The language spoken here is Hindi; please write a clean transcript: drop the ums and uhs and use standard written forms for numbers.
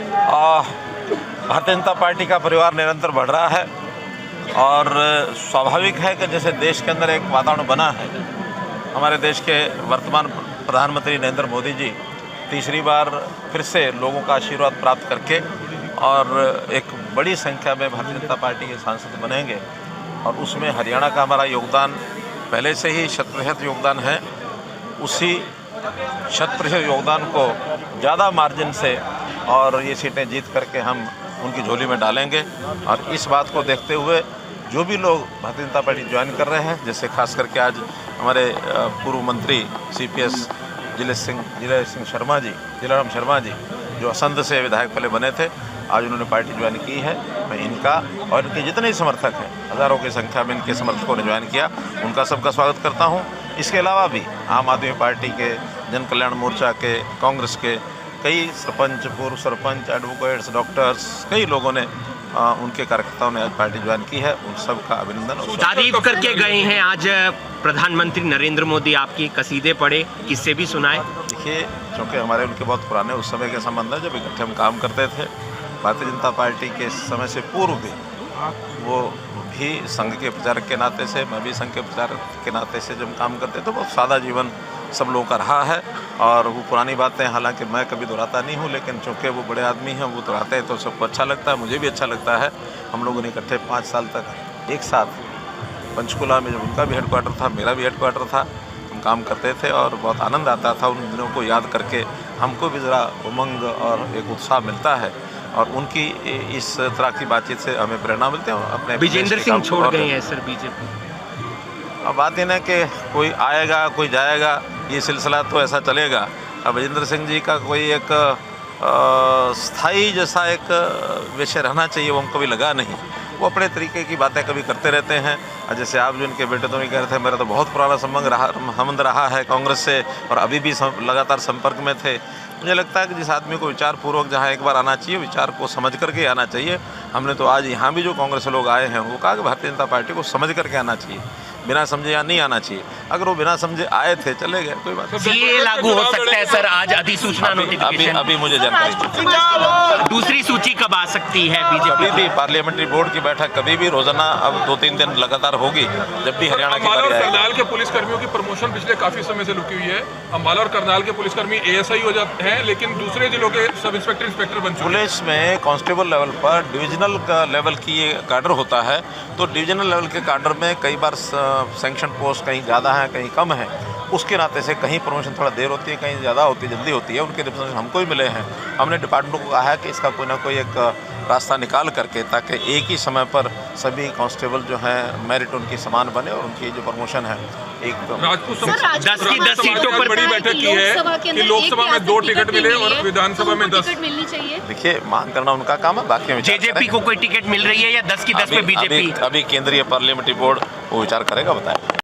भारतीय जनता पार्टी का परिवार निरंतर बढ़ रहा है और स्वाभाविक है कि जैसे देश के अंदर एक वातावरण बना है, हमारे देश के वर्तमान प्रधानमंत्री नरेंद्र मोदी जी तीसरी बार फिर से लोगों का आशीर्वाद प्राप्त करके और एक बड़ी संख्या में भारतीय जनता पार्टी के सांसद बनेंगे और उसमें हरियाणा का हमारा योगदान पहले से ही 100% योगदान है। उसी 100% योगदान को ज़्यादा मार्जिन से और ये सीटें जीत करके हम उनकी झोली में डालेंगे। और इस बात को देखते हुए जो भी लोग भारतीय जनता पार्टी ज्वाइन कर रहे हैं, जैसे खास करके आज हमारे पूर्व मंत्री CPS जिलेराम शर्मा जी जो असंध से विधायक पहले बने थे, आज उन्होंने पार्टी ज्वाइन की है। मैं इनका और इनके जितने समर्थक हैं, हज़ारों की संख्या में इनके समर्थकों ने ज्वाइन किया, उनका सबका स्वागत करता हूं। इसके अलावा भी आम आदमी पार्टी के, जन कल्याण मोर्चा के, कांग्रेस के कई सरपंच, पूर्व सरपंच, एडवोकेट्स, डॉक्टर्स, कई लोगों ने उनके कार्यकर्ताओं ने आज पार्टी ज्वाइन की है। उन सब का अभिनंदन। तारीफ करके गए हैं आज प्रधानमंत्री नरेंद्र मोदी, आपकी कसीदे पढ़े, किससे भी सुनाए। देखिए, क्योंकि हमारे उनके बहुत पुराने उस समय के संबंध है जब इकट्ठे हम काम करते थे। भारतीय जनता पार्टी के समय से पूर्व भी वो भी संघ के प्रचारक के नाते से, मैं भी संघ के प्रचारक के नाते से जब काम करते तो बहुत सादा जीवन सब लोगों का रहा है। और वो पुरानी बातें हालांकि मैं कभी दोहराता नहीं हूँ, लेकिन चूँकि वो बड़े आदमी हैं, वो दोहराते हैं तो सबको अच्छा लगता है, मुझे भी अच्छा लगता है। हम लोगों ने इकट्ठे 5 साल तक एक साथ पंचकुला में, जब उनका भी हेडक्वार्टर था, मेरा भी हेडक्वार्टर था, हम काम करते थे और बहुत आनंद आता था। उन दिनों को याद करके हमको भी ज़रा उमंग और एक उत्साह मिलता है और उनकी इस तरह की बातचीत से हमें प्रेरणा मिलती है। अपने विजेंद्र सिंह छोड़ गए हैं सर बीजेपी। अब बात यह है कि कोई आएगा कोई जाएगा, ये सिलसिला तो ऐसा चलेगा। अब विजेंद्र सिंह जी का कोई एक स्थायी जैसा एक विषय रहना चाहिए, वो हमको भी लगा नहीं। वो अपने तरीके की बातें कभी करते रहते हैं। जैसे आप जो इनके बेटे तो नहीं कह रहे थे, मेरा तो बहुत पुराना संबंध रहा है कांग्रेस से और अभी भी लगातार संपर्क में थे। मुझे लगता है कि जिस आदमी को विचारपूर्वक जहाँ एक बार आना चाहिए, विचार को समझ करके आना चाहिए। हमने तो आज यहाँ भी जो कांग्रेस लोग आए हैं वो कहा कि भारतीय जनता पार्टी को समझ करके आना चाहिए, बिना समझे या नहीं आना चाहिए। अगर वो बिना समझे आए थे, चले गए, कोई बात नहीं। ये लागू हो सकता है सर आज अधिसूचना नोटिफिकेशन? अभी मुझे जानकारी। दूसरी सूची कब आ सकती है बीजेपी? कभी भी पार्लियामेंट्री बोर्ड की बैठक कभी भी रोजाना अब 2-3 दिन लगातार होगी, जब भी हरियाणा की बारी आएगी। करनाल के पुलिसकर्मियों की प्रमोशन पिछले काफी समय से रुकी हुई है। अम्बाला और करनाल के पुलिसकर्मी ASI हो जाते हैं, लेकिन दूसरे जिलों के सब इंस्पेक्टर बन चुके हैं। पुलिस में कांस्टेबल लेवल पर डिविजनल का लेवल की ये कैडर होता है, तो डिविजनल लेवल के कैडर में कई बार सैंक्शन पोस्ट कहीं ज़्यादा है कहीं कम है। उसके नाते से कहीं प्रमोशन थोड़ा देर होती है, कहीं ज़्यादा होती है, जल्दी होती है। उनके रिप्रेजेंटेशन हमको ही मिले हैं। हमने डिपार्टमेंट को कहा है कि इसका कोई ना कोई एक रास्ता निकाल करके, ताकि एक ही समय पर सभी कांस्टेबल जो हैं मेरिट उनकी समान बने और उनकी जो प्रमोशन है एक 10 की 10 सीटों पर बड़ी बैठक की है कि लोकसभा में 2 टिकट मिले और विधानसभा में 10 टिकट मिलनी चाहिए। देखिए, मांग करना उनका काम है, बाकी जेजेपी को कोई टिकट मिल रही है या 10 की 10 पे बीजेपी? अभी केंद्रीय पार्लियामेंट्री बोर्ड वो विचार करेगा, बताएगा।